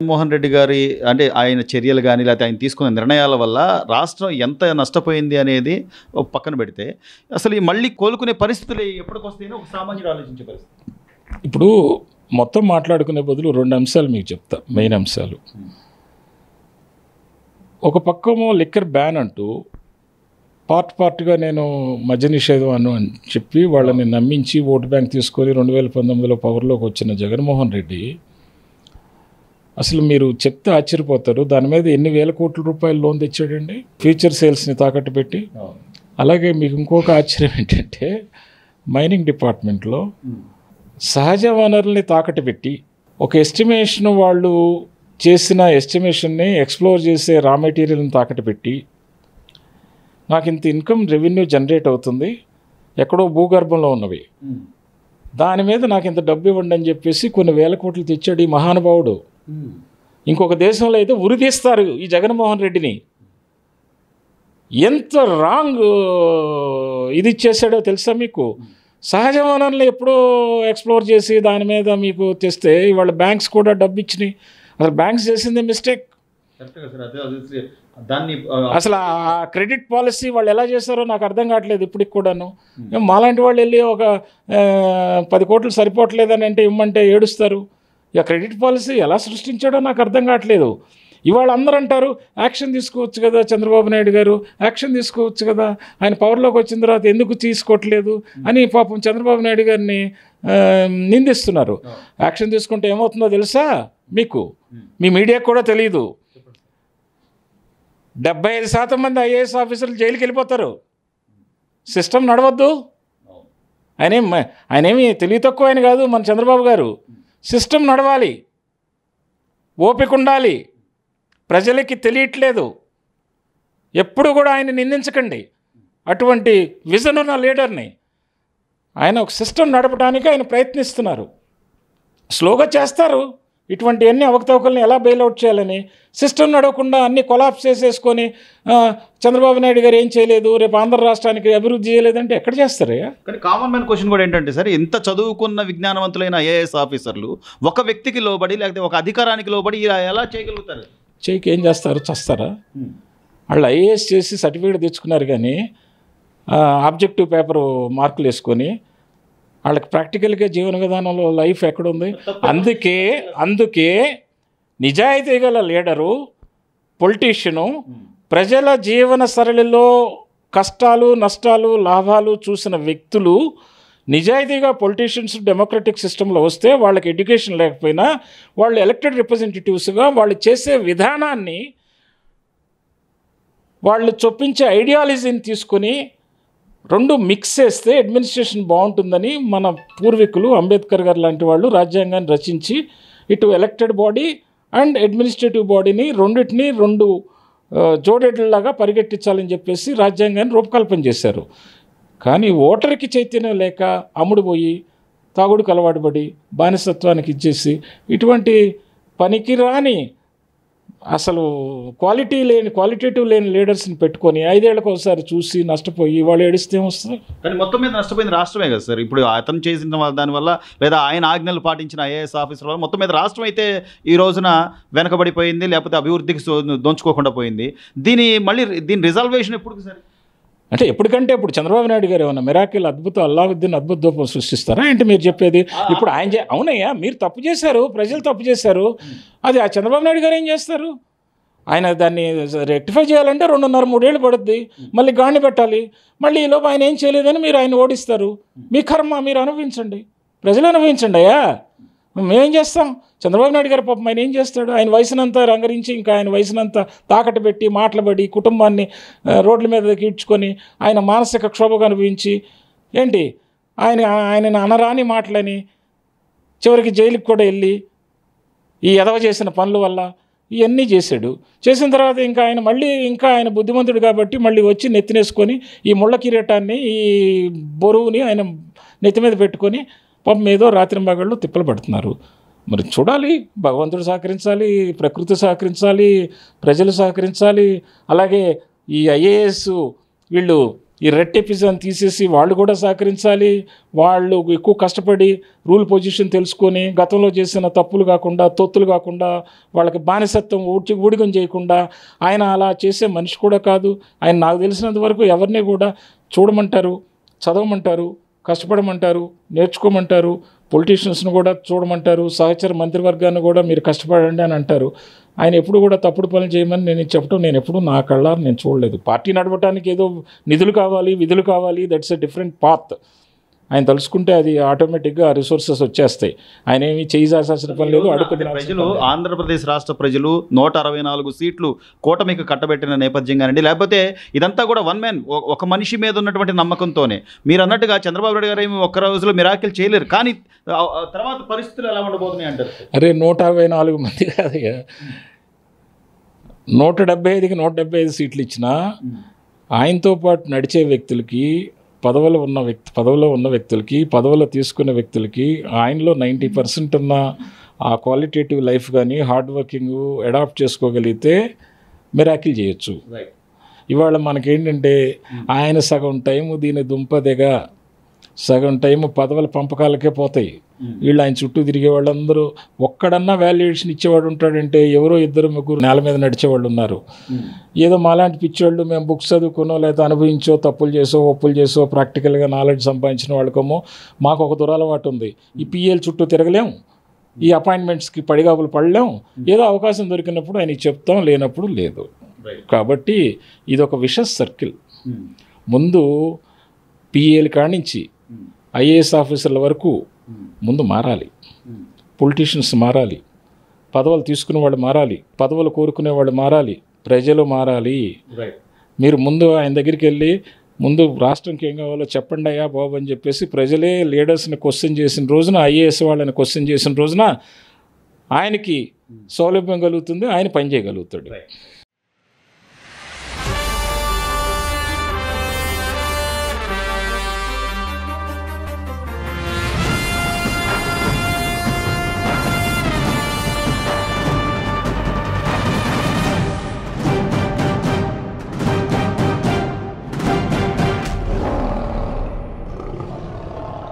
జగన్మోహన్ రెడ్డి గారి అంటే ఆయన చర్యలు గాని, లేకపోతే ఆయన తీసుకున్న నిర్ణయాల వల్ల రాష్ట్రం ఎంత నష్టపోయింది అనేది ఒక పక్కన పెడితే, అసలు ఈ మళ్ళీ కోలుకునే పరిస్థితులు ఎప్పటికొస్తాయని ఒక సామాన్యుడు ఆలోచించే పరిస్థితి. ఇప్పుడు మొత్తం మాట్లాడుకునే బదులు 2 అంశాలు మీకు చెప్తా, మెయిన్ అంశాలు. ఒక పక్కమో లిక్కర్ బ్యాన్ అంటూ పార్ట్గా నేను మద్య నిషేధం అని చెప్పి వాళ్ళని నమ్మించి ఓటు బ్యాంక్ తీసుకొని 2019లో పవర్లోకి వచ్చిన జగన్మోహన్ రెడ్డి అసలు మీరు చెప్తే ఆశ్చర్యపోతారు, దాని మీద ఎన్ని వేల కోట్ల రూపాయలు లోన్ తెచ్చాడండి ఫ్యూచర్ సేల్స్ని తాకట్టు పెట్టి. అలాగే మీకు ఇంకొక ఆశ్చర్యం ఏంటంటే, మైనింగ్ డిపార్ట్మెంట్లో సహజ వనరుల్ని తాకట్టు పెట్టి ఒక ఎస్టిమేషన్ వాళ్ళు చేసిన ఎస్టిమేషన్ని ఎక్స్ప్లోర్ చేసే రా మెటీరియల్ని తాకట్టు పెట్టి నాకు ఇంత ఇన్కమ్ రెవెన్యూ జనరేట్ అవుతుంది ఎక్కడో భూగర్భంలో ఉన్నవి, దాని మీద నాకు ఇంత డబ్బు ఇవ్వండి అని చెప్పేసి కొన్ని వేల కోట్లు తెచ్చాడు ఈ మహానుభావుడు. ఇంకొక దేశంలో అయితే ఉరి తీస్తారు ఈ జగన్మోహన్ రెడ్డిని. ఎంత రాంగ్ ఇది ఇచ్చేసాడో తెలుసా మీకు? సహజ వనరులు ఎప్పుడో ఎక్స్ప్లోర్ చేసి దాని మీద మీకు తెస్తే ఇవాళ బ్యాంక్స్ కూడా డబ్బు ఇచ్చినాయి. అసలు బ్యాంక్స్ చేసింది మిస్టేక్. అసలు ఆ క్రెడిట్ పాలసీ వాళ్ళు ఎలా చేశారో నాకు అర్థం కావట్లేదు ఇప్పటికి కూడాను. మాలాంటి వాళ్ళు వెళ్ళి ఒక 10 కోట్లు సరిపోవట్లేదని అంటే ఇవ్వమంటే ఏడుస్తారు. ఇక క్రెడిట్ పాలసీ ఎలా సృష్టించాడో నాకు అర్థం కావట్లేదు. ఇవాళ అందరూ అంటారు యాక్షన్ తీసుకోవచ్చు కదా చంద్రబాబు నాయుడు గారు, యాక్షన్ తీసుకోవచ్చు కదా, ఆయన పవర్లోకి వచ్చిన తర్వాత ఎందుకు తీసుకోవట్లేదు అని పాపం చంద్రబాబు నాయుడు గారిని నిందిస్తున్నారు. యాక్షన్ తీసుకుంటే ఏమవుతుందో తెలుసా మీకు? మీ మీడియాకు కూడా తెలియదు. 75% మంది ఐఏఎస్ ఆఫీసర్లు జైలుకి వెళ్ళిపోతారు. సిస్టమ్ నడవద్దు. ఆయనేమి తెలివి తక్కువ ఆయన కాదు మన చంద్రబాబు గారు. సిస్టమ్ నడవాలి, ఓపిక ఉండాలి. ప్రజలకి తెలియట్లేదు. ఎప్పుడు కూడా ఆయన నిందించకండి. అటువంటి విజన్ ఉన్న లీడర్ని ఆయన ఒక సిస్టమ్ నడపడానికి ఆయన ప్రయత్నిస్తున్నారు. స్లోగా చేస్తారు. ఇటువంటి అన్ని అవకతవకల్ని ఎలా బెయిల్అవుట్ చేయాలని సిస్టమ్ నడవకుండా అన్ని కొలాప్స్ చేసేసుకొని చంద్రబాబు నాయుడు గారు ఏం చేయలేదు, రేపు ఆంధ్ర రాష్ట్రానికి అభివృద్ధి చేయలేదంటే ఎక్కడ చేస్తారు? కానీ కామన్ మ్యాన్ క్వశ్చన్ కూడా ఏంటంటే సార్, ఇంత చదువుకున్న విజ్ఞానవంతులైన ఐఏఎస్ ఆఫీసర్లు ఒక వ్యక్తికి లోబడి లేకపోతే ఒక అధికారానికి లోబడి ఇలా ఎలా చేయగలుగుతారు? చేయకి ఏం చేస్తారు? చస్తారా? వాళ్ళు ఐఏఎస్ చేసి సర్టిఫికేట్ తెచ్చుకున్నారు కానీ ఆబ్జెక్టివ్ పేపర్ మార్కులు వేసుకొని వాళ్ళకి ప్రాక్టికల్గా జీవన విధానంలో లైఫ్ ఎక్కడుంది? అందుకే నిజాయితీ గల లీడరు, పొలిటీషియను, ప్రజల జీవన సరళిలో కష్టాలు నష్టాలు లాభాలు చూసిన వ్యక్తులు నిజాయితీగా పొలిటీషియన్స్ డెమోక్రటిక్ సిస్టంలో వస్తే వాళ్ళకి ఎడ్యుకేషన్ లేకపోయినా వాళ్ళు ఎలక్టెడ్ రిప్రజెంటేటివ్స్గా వాళ్ళు చేసే విధానాన్ని, వాళ్ళు చొప్పించే ఐడియాలజీని తీసుకొని 2 మిక్స్ చేస్తే అడ్మినిస్ట్రేషన్ బాగుంటుందని మన పూర్వీకులు అంబేద్కర్ గారు లాంటి వాళ్ళు రాజ్యాంగాన్ని రచించి ఇటు ఎలక్టెడ్ బాడీ అండ్ అడ్మినిస్ట్రేటివ్ బాడీని రెండింటిని 2 జోడెడ్లలాగా పరిగెట్టించాలని చెప్పేసి రాజ్యాంగాన్ని రూపకల్పన చేశారు. కానీ ఓటర్కి చైతన్యం లేక అమ్ముడుపోయి తాగుడుకు అలవాటు పడి బానిసత్వానికి ఇచ్చేసి ఇటువంటి పనికిరాని అసలు క్వాలిటేటివ్ లేని లీడర్స్ని పెట్టుకొని 5 ఏళ్ళకి ఒకసారి చూసి నష్టపోయి వాళ్ళు ఏడిస్తే వస్తుంది. కానీ మొత్తం మీద నష్టపోయింది రాష్ట్రమే కదా సార్. ఇప్పుడు అతను చేసిన దానివల్ల లేదా ఆయన ఆజ్ఞలు పాటించిన ఐఏఎస్ ఆఫీసర్ వల్ల మొత్తం మీద రాష్ట్రం అయితే ఈ రోజున వెనకబడిపోయింది, లేకపోతే అభివృద్ధికి దోంచుకోకుండా పోయింది. దీని రిజల్వేషన్ ఎప్పుడు సార్? అంటే ఎప్పటికంటే ఇప్పుడు చంద్రబాబు నాయుడు గారు ఏమన్నా మిరాకిల్ అల్లావుద్దీన్ అద్భుత దూపం సృష్టిస్తారా ఏంటి మీరు చెప్పేది? ఇప్పుడు ఆయన అవునయ్యా, మీరు తప్పు చేశారు, ప్రజలు తప్పు చేశారు, అది ఆ చంద్రబాబు నాయుడు గారు ఏం చేస్తారు? ఆయన దాన్ని రెక్టిఫై చేయాలంటే 2.5-3 ఏళ్ళు పడుద్ది. మళ్ళీ గాని పెట్టాలి. మళ్ళీ ఈలోపు ఆయన ఏం చేయలేదని మీరు ఆయన ఓడిస్తారు. మీ కర్మ మీరు అనుభవించండి, ప్రజలు అనుభవించండి. అయ్యా మేమేం చేస్తాం? చంద్రబాబు నాయుడు గారు పాపం ఆయన ఏం చేస్తాడు? ఆయన వయసునంతా రంగరించి ఇంకా ఆయన వయసునంతా తాకట్టు పెట్టి మాటలబడి కుటుంబాన్ని రోడ్ల మీద ఈడ్చుకొని ఆయన మానసిక క్షోభకు అనుభవించి ఏంటి ఆయనని అనరాని మాటలని చివరికి జైలుకి కూడా వెళ్ళి ఈ ఎదవ చేసిన పనుల వల్ల ఇవన్నీ చేశాడు. చేసిన తర్వాత ఇంకా ఆయన మళ్ళీ ఇంకా ఆయన బుద్ధిమంతుడు కాబట్టి మళ్ళీ వచ్చి నెత్తినేసుకొని ఈ ముళ్ళ కిరీటాన్ని ఈ బరువుని ఆయన నెత్తి మీద పెట్టుకొని పాపం ఏదో రాత్రి మగళ్ళు తిప్పలు పడుతున్నారు. మరి చూడాలి, భగవంతుడు సహకరించాలి, ప్రకృతి సహకరించాలి, ప్రజలు సహకరించాలి. అలాగే ఈ ఐఏఎస్ వీళ్ళు ఈ రెడ్ టెపిజాన్ని తీసేసి వాళ్ళు కూడా సహకరించాలి. వాళ్ళు ఎక్కువ కష్టపడి రూల్ పొజిషన్ తెలుసుకొని గతంలో చేసిన తప్పులు కాకుండా తొత్తులు కాకుండా వాళ్ళకి బానిసత్వం ఊడిగం చేయకుండా, ఆయన అలా చేసే మనిషి కూడా కాదు. ఆయన నాకు తెలిసినంత వరకు ఎవరిని కూడా చూడమంటారు, చదవమంటారు, కష్టపడమంటారు, నేర్చుకోమంటారు. పొలిటీషియన్స్ను కూడా చూడమంటారు, సహచర మంత్రివర్గాన్ని కూడా మీరు కష్టపడండి అని అంటారు. ఆయన ఎప్పుడు కూడా తప్పుడు పనులు చేయమని నేను చెప్పడం నేను ఎప్పుడు నా కళ్ళారు నేను చూడలేదు. పార్టీ నడవటానికి ఏదో నిధులు కావాలి, విధులు కావాలి, దట్స్ ఎ డిఫరెంట్ పాత్. ఆయన తలుచుకుంటే అది ఆటోమేటిక్గా రిసోర్సెస్ వచ్చేస్తాయి. ఆయన ఏమి చేయాల్సిన పని లేదు. ప్రజలు, ఆంధ్రప్రదేశ్ రాష్ట్ర ప్రజలు 164 సీట్లు కూటమికి కట్టబెట్టిన నేపథ్యంగానండి, లేకపోతే ఇదంతా కూడా వన్ మ్యాన్, ఒక మనిషి మీద ఉన్నటువంటి నమ్మకంతోనే. మీరు అన్నట్టుగా చంద్రబాబు నాయుడు గారు ఏమి ఒక్క రోజులో మిరాకిల్ చేయలేరు, కానీ తర్వాత పరిస్థితులు ఎలా ఉండబోతున్నాయి అంటారు? అరే 164 మంది కాదయ్యా, 175కి 175 సీట్లు ఇచ్చినా ఆయనతో పాటు నడిచే వ్యక్తులకి, పదవిలో ఉన్న వ్యక్తులకి, పదవిలో తీసుకున్న వ్యక్తులకి ఆయనలో 90% ఉన్న ఆ క్వాలిటేటివ్ లైఫ్ కానీ హార్డ్ వర్కింగ్ అడాప్ట్ చేసుకోగలిగితే మిరాకిల్ చేయొచ్చు. ఇవాళ మనకేంటంటే ఆయన సగం టైము దీని దుంపదెగా, సగం టైము పదవుల పంపకాలకే పోతాయి. వీళ్ళు ఆయన చుట్టూ తిరిగే వాళ్ళందరూ ఒక్కడన్నా వాల్యుయేషన్ ఇచ్చేవాడు ఉంటాడంటే ఎవరో ఇద్దరు ముగ్గురు నేల మీద నడిచేవాళ్ళు ఉన్నారు. ఏదో మాలాంటి పిచ్చోళ్ళు మేము బుక్స్ చదువుకునో లేదా అనుభవించో, తప్పులు చేసో ఒప్పులు చేసో ప్రాక్టికల్గా నాలెడ్జ్ సంపాదించిన వాళ్ళకేమో మాకు ఒక దురలవాటు ఉంది. ఈ పిఎల్ చుట్టూ తిరగలేం, ఈ అపాయింట్మెంట్స్కి పడిగాపులు పడలేం. ఏదో అవకాశం దొరికినప్పుడు ఆయనకి చెప్తాం, లేనప్పుడు లేదు. కాబట్టి ఇది ఒక విషస్ సర్కిల్. ముందు పిఎల్ కానించి ఐఏఎస్ ఆఫీసర్ల వరకు ముందు మారాలి. పొలిటీషియన్స్ మారాలి, పదవులు తీసుకునే వాళ్ళు మారాలి, పదవులు కోరుకునే వాళ్ళు మారాలి, ప్రజలు మారాలి. మీరు ముందు ఆయన దగ్గరికి వెళ్ళి ముందు రాష్ట్రంకి ఏం కావాలో చెప్పండి అయ్యా బాబు అని చెప్పేసి ప్రజలే లీడర్స్ని క్వశ్చన్ చేసిన రోజున, ఐఏఎస్ వాళ్ళని క్వశ్చన్ చేసిన రోజున ఆయనకి సౌలభ్యం కలుగుతుంది, ఆయన పని చేయగలుగుతాడు.